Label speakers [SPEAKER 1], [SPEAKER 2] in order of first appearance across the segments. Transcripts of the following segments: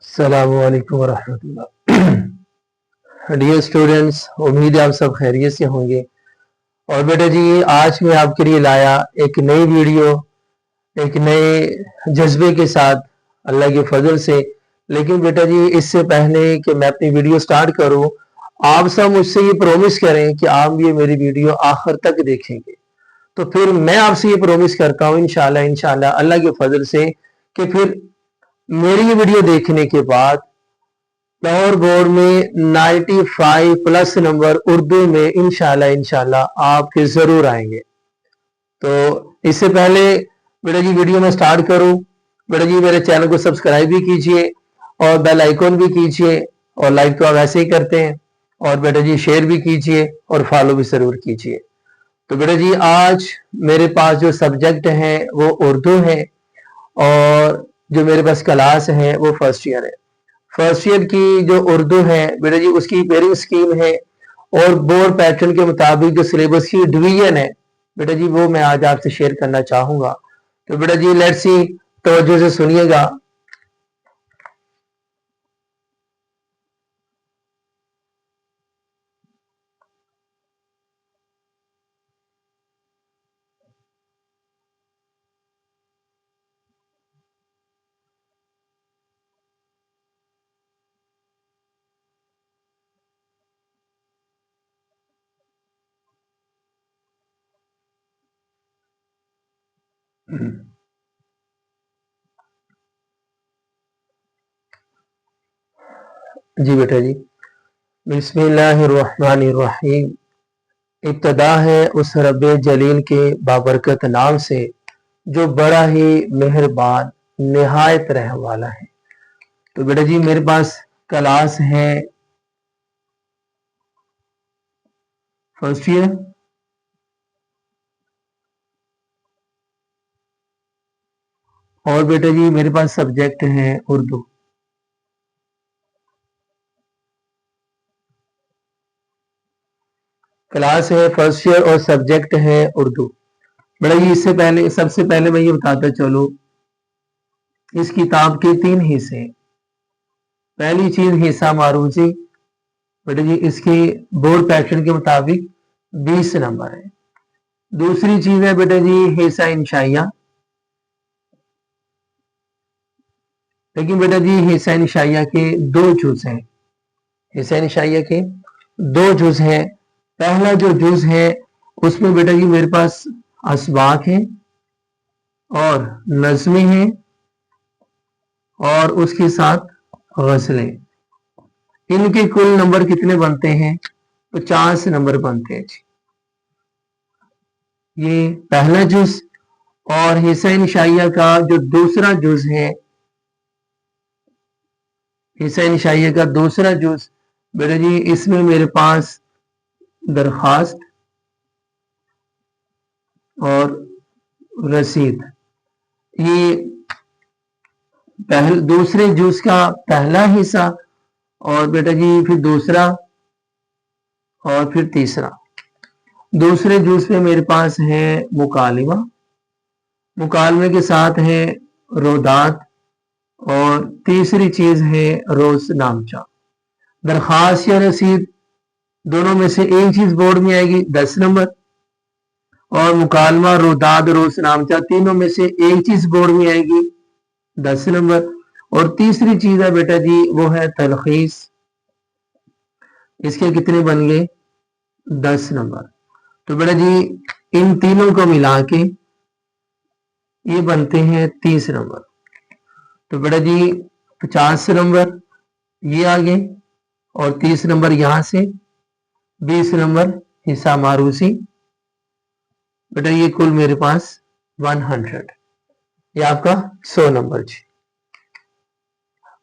[SPEAKER 1] अस्सलामु अलैकुम वरहमतुल्लाह। Dear students, उम्मीद है आप सब खैरियत से होंगे। और बेटा जी, आज मैं आपके लिए लाया एक नई वीडियो, एक नए जज्बे के साथ, अल्लाह के फजल से। लेकिन बेटा जी, इससे पहले कि मैं अपनी वीडियो स्टार्ट करूं, आप सब मुझसे ये प्रॉमिस करें कि आप ये मेरी वीडियो आखिर तक देखेंगे। तो फिर मैं आपसे ये प्रॉमिस करता हूं इंशाल्लाह इंशाल्लाह अल्लाह के फजल से कि फिर मेरी ये वीडियो देखने के बाद लाहौर बोर्ड में 95 प्लस नंबर उर्दू में इंशाल्लाह इंशाल्लाह आपके जरूर आएंगे। तो इससे पहले बेटा जी वीडियो में स्टार्ट करूं, बेटा जी मेरे चैनल को सब्सक्राइब भी कीजिए और बेल आइकन भी कीजिए, और लाइक तो आप ऐसे ही करते हैं, और बेटा जी शेयर भी कीजिए और फॉलो भी जरूर कीजिए। तो बेटा जी आज मेरे पास जो सब्जेक्ट है वो उर्दू है, और जो मेरे पास क्लास है वो फर्स्ट ईयर है। फर्स्ट ईयर की जो उर्दू है बेटा जी, उसकी पेयरिंग स्कीम है और बोर्ड पैटर्न के मुताबिक जो सिलेबस की डिवीजन है बेटा जी, वो मैं आज आपसे शेयर करना चाहूंगा। तो बेटा जी लेट्स सी, तवज्जो से सुनिएगा। जी बेटा जी, बिस्मिल्लाहिर्रहमानिर्रहीम। इब्तदा है उस रब जलील के बाबरकत नाम से, जो बड़ा ही मेहरबान निहायत रहने वाला है। तो बेटा जी मेरे पास क्लास है फर्स्ट ईयर, और बेटा जी मेरे पास सब्जेक्ट है उर्दू। क्लास है फर्स्ट ईयर और सब्जेक्ट है उर्दू। बेटा जी इससे पहले, सबसे पहले मैं ये बताता चलो, इस किताब के 3 हिस्से। पहली चीज हिस्सा मारूजी, बेटा जी इसके बोर्ड पैटर्न के मुताबिक 20 नंबर है। दूसरी चीज है बेटा जी हिस्सा इंशाइया। लेकिन बेटा जी हिस्सा इंशाइया के 2 जुज हैं। हिस्सा इंशाइया के 2 जुज हैं। पहला जो जुज है उसमें बेटा जी मेरे पास असबाक है और नज़में हैं, और उसके साथ गज़लें। इनके कुल नंबर कितने बनते हैं? 50 नंबर बनते हैं। ये पहला जुज। और हिस्सा इंशाइया का जो दूसरा जुज है, हिस्सा इंशाइया का दूसरा जुज बेटा जी, इसमें मेरे पास दरखास्त और रसीद, ये दूसरे जुज का पहला हिस्सा, और बेटा जी फिर दूसरा और फिर तीसरा। दूसरे जुज में मेरे पास है मुकालिमा, मुकालमे के साथ है रोदात, और तीसरी चीज है रोजनामचा। दरखास्त या रसीद दोनों में से एक चीज बोर्ड में आएगी 10 नंबर, और मुकालमा रोदात रोजनामचा तीनों में से एक चीज बोर्ड में आएगी 10 नंबर। और तीसरी चीज है बेटा जी वो है तलखीस, इसके कितने बन गए? 10 नंबर। तो बेटा जी इन तीनों को मिला के ये बनते हैं 30 नंबर। तो बेटा जी 50 नंबर ये आ गए, और 30 नंबर यहां से, 20 नंबर हिस्सा मारूसी। बेटा ये कुल मेरे पास 100, ये आपका 100 नंबर जी।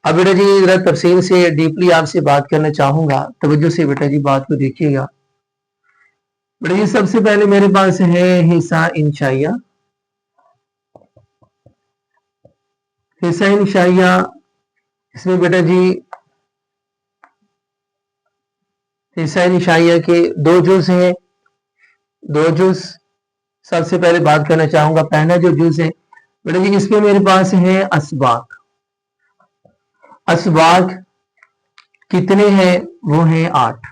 [SPEAKER 1] अब बेटा जी जरा तफसील से डीपली आपसे बात करना चाहूंगा, तवज्जो से बेटा जी बात को देखिएगा। बेटा जी सबसे पहले मेरे पास है हिस्सा इंशाइया। हिस्सा इंशाइया, इसमें बेटा जी हिस्सा इंशाइया के 2 जुज हैं। 2 जुज सबसे पहले बात करना चाहूंगा। पहला जो जुज है बेटा जी, इसमें मेरे पास है असबाक। असबाक कितने हैं? वो हैं 8,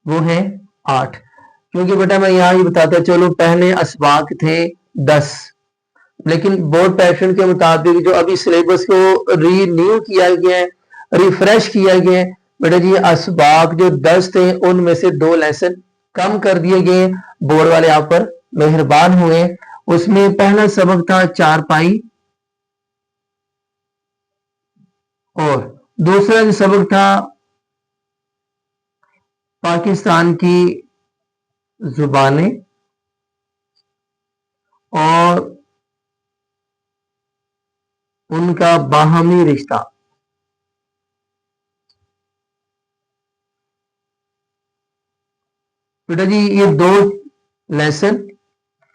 [SPEAKER 1] वो हैं 8। क्योंकि बेटा मैं यहाँ ही बताता चलो, पहले असबाक थे 10, लेकिन बोर्ड पैटर्न के मुताबिक जो अभी सिलेबस को रीन्यू किया गया है, रिफ्रेश किया गया है, बेटा जी असबाक जो 10 थे उनमें से 2 लेसन कम कर दिए गए। बोर्ड वाले आप पर मेहरबान हुए। उसमें पहला सबक था 4 पाई, और दूसरा जो सबक था पाकिस्तान की जुबानें और उनका बाहमी रिश्ता। बेटा जी ये 2 लेसन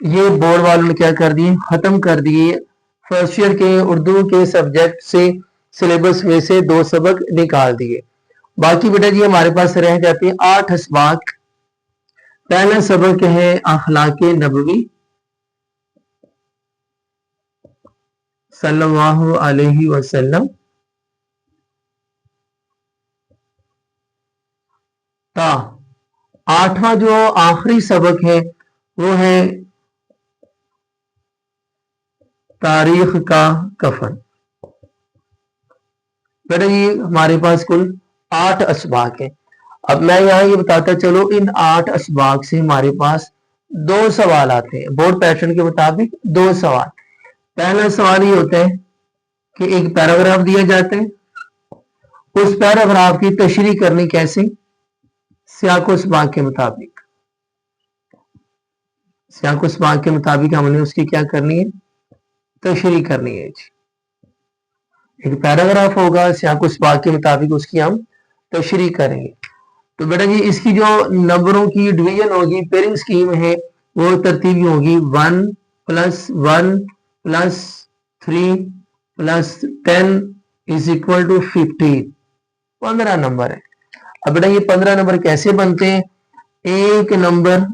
[SPEAKER 1] ये बोर्ड वालों ने क्या कर दिए, खत्म कर दिए। फर्स्ट ईयर के उर्दू के सब्जेक्ट से सिलेबस में से 2 सबक निकाल दिए। बाकी बेटा जी हमारे पास रह जाते हैं 8 असबाक। पहला सबक है अखलाके नबवी सल्लल्लाहु अलैहि वसल्लम का 8वां जो आखिरी सबक है वो है तारीख का कफन। बेटा ये हमारे पास कुल 8 असबाक है। अब मैं यहाँ ये बताता चलो, इन 8 असबाक से हमारे पास 2 सवाल आते हैं बोर्ड पैटर्न के मुताबिक। 2 सवाल। पहला सवाल ये होता है कि एक पैराग्राफ दिया जाता है, उस पैराग्राफ की तशरीह करनी कैसे? सियाको सबाक के मुताबिक। सियाको सबाक के मुताबिक हमने उसकी क्या करनी है? तशरीह करनी है। एक पैराग्राफ होगा, सियाको सबाक के मुताबिक उसकी हम तशरीह करेंगे। तो बेटा जी इसकी जो नंबरों की डिवीजन होगी, पेयरिंग स्कीम है, वो तरतीबी होगी 1 + 1 + 3 + 10 = 15। 15 नंबर है। अब बेटा ये 15 नंबर कैसे बनते हैं? एक नंबर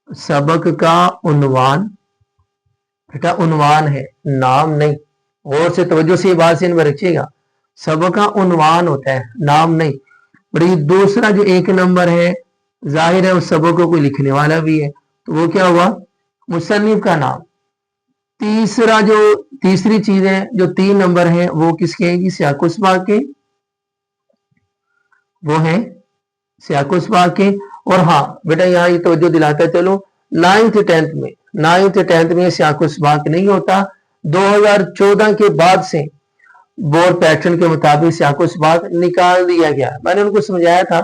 [SPEAKER 1] सबक का उन्वान, बेटा उन्वान है, नाम नहीं। और से तवज्जो से ये बात से इनमें रखिएगा, सबक का उन्वान होता है, नाम नहीं। बड़ी दूसरा जो एक नंबर है, जाहिर है उस सबक को कोई लिखने वाला भी है, तो वो क्या हुआ? मुसन्निफ का नाम। तीसरा जो तीसरी चीज है, जो 3 नंबर है, वो किसके हैं? सियाको सबाक के, वो है सियाको सबाक के। और हाँ बेटा यहाँ ये तवज्जो दिलाता चलो, 9th 10th में सियाको सबाक नहीं होता। 2014 के बाद से बोर्ड पैटर्न के मुताबिक सियाको सबाक निकाल दिया गया। मैंने उनको समझाया था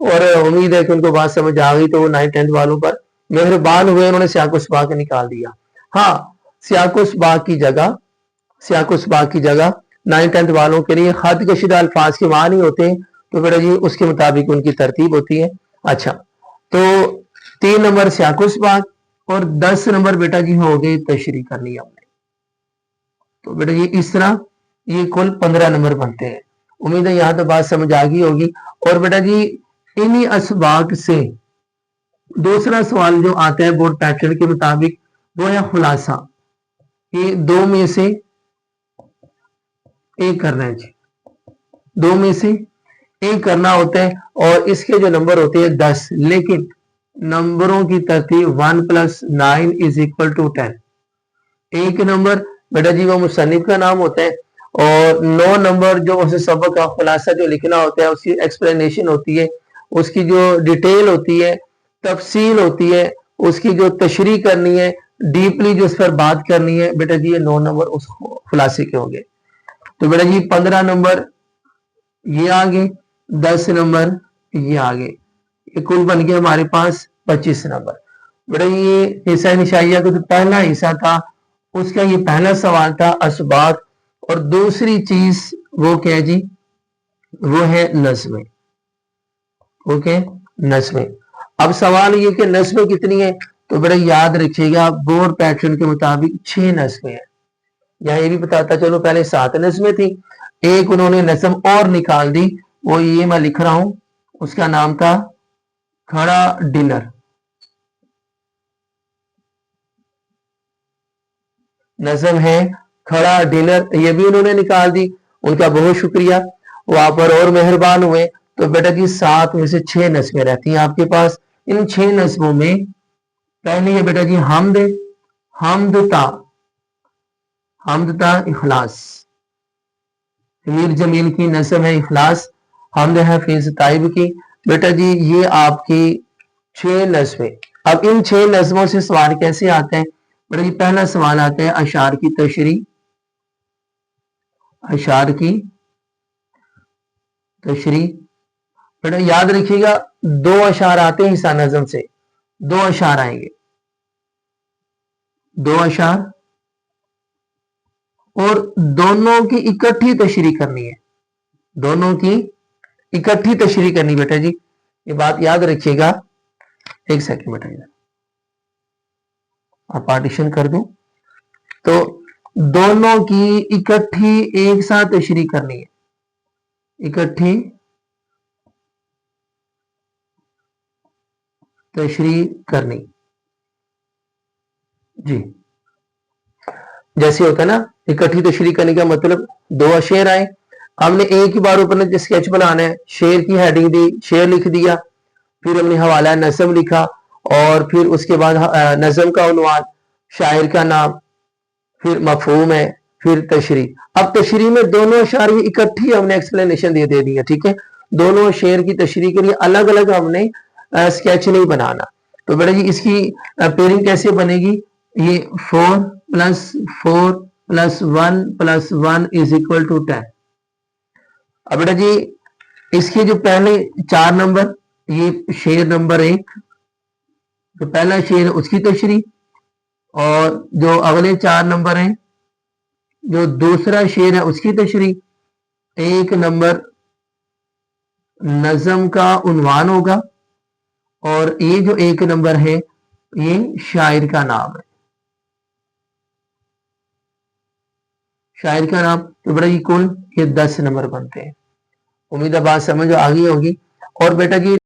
[SPEAKER 1] और उम्मीद है कि उनको बात समझ आ गई, तो वो 9th 10th वालों पर मेहरबान हुए, उन्होंने सियाको सबाक निकाल दिया। हाँ सियाको सबाक की जगह 9th 10th वालों के लिए खत कशीदा अल्फाज के मान ही होते हैं, तो बेटा जी उसके मुताबिक उनकी तरतीब होती है। अच्छा तो 3 नंबर सियाको सबाक और 10 नंबर बेटा जी हो गए तशरीह करनी हमने। तो बेटा ये इस तरह ये कुल 15 नंबर बनते हैं। उम्मीद है यहाँ तो बात समझ आ गई होगी। और बेटा जी इन्हीं असबाक से दूसरा सवाल जो आता है बोर्ड पैटर्न के मुताबिक, वो है खुलासा। ये 2 में से एक करना है जी, 2 में से एक करना होता है, और इसके जो नंबर होते हैं 10, लेकिन नंबरों की तरतीब 1 + 9 = 10। एक नंबर बेटा जी वो मुसन्निफ का नाम होता है, और 9 नंबर जो उस सबक का खुलासा जो लिखना होता है, उसकी एक्सप्लेनेशन होती है, उसकी जो डिटेल होती है, तफसील होती है, उसकी जो तशरीह करनी है, डीपली जो उस पर बात करनी है, बेटा जी ये 9 नंबर उस खुलासे के होंगे। तो बेटा जी 15 नंबर ये आगे, 10 नंबर ये आगे, ये कुल बन गया हमारे पास 25 नंबर। बेटा ये हिस्सा निशाइया का जो पहला हिस्सा था, उसका ये पहला सवाल था असबाक, और दूसरी चीज वो क्या है जी? वो है नस्में। ओके, नस्में। अब सवाल ये कि नस्में कितनी है? तो बेटा याद रखिएगा बोर्ड पैटर्न के मुताबिक 6 नस्में है। यहाँ ये भी बताता चलो, पहले 7 नस्में थी, एक उन्होंने नस्म और निकाल दी, वो ये मैं लिख रहा हूं, उसका नाम था खड़ा डिनर। नज्म है खड़ा डिनर, ये भी उन्होंने निकाल दी। ان کا بہت شکریہ، وہاں پر اور مہربان ہوئے. تو بیٹا جی 7 میں سے 6 نظمیں رہتی ہیں آپ کے پاس. ان 6 نظموں میں پہلے ہے بیٹا جی حمد، حمد تا اخلاص. امیر جمیل کی نظم ہے اخلاص، حمد ہے فیض طائب کی. بیٹا جی یہ آپ کی 6 نظمیں. اب ان 6 نظموں سے سوال کیسے آتے ہیں؟ بیٹا جی پہلا سوال آتا ہے اشعار کی تشریح. اشعار کی تشریح بیٹا یاد رکھیے گا 2 اشعار آتے ہیں حصہ نظم سے، 2 اشعار آئیں گے، 2 اشعار، اور دونوں کی اکٹھی تشریح کرنی ہے. دونوں کی اکٹھی تشریح کرنی بیٹا جی، یہ بات یاد رکھیے گا. ایک سیکنڈ بیٹا جی آپ پارٹیشن کر دوں. تو دونوں کی اکٹھی ایک ساتھ تشریح کرنی ہے، اکٹھی تشریح کرنی جی. جیسے ہوتا ہے نا اکٹھی تشریح کرنے کا مطلب 2 شعر آئے، ہم نے ایک ہی بار اوپر اسکیچ بنانا ہے، شعر کی ہیڈنگ دی، شعر لکھ دیا، پھر ہم نے حوالہ نظم لکھا، اور پھر اس کے بعد نظم کا عنوان، شاعر کا نام، پھر مفہوم ہے، پھر تشریح. اب تشریح میں دونوں اشعار کی اکٹھی ہم نے ایکسپلینیشن دے دی ہے. ٹھیک ہے، دونوں شعر کی تشریح کے لیے الگ الگ ہم نے اسکیچ نہیں بنانا. تو بیٹا جی اس کی پیرنگ کیسے بنے گی؟ یہ 4 + 4 + 1 + 1 = 10. اب بیٹا جی اس کے جو پہلے 4 نمبر، یہ شعر نمبر 1، جو پہلا شعر ہے اس کی تشریح، اور جو اگلے 4 نمبر ہیں، جو دوسرا شعر ہے اس کی تشریح. 1 نمبر نظم کا عنوان ہوگا، اور یہ جو 1 نمبر ہے یہ شاعر کا نام ہے، شاعر کا نام. تو بیٹا جی کل یہ 10 نمبر بنتے ہیں. امید ہے بات سمجھ آ گئی ہوگی. اور بیٹا جی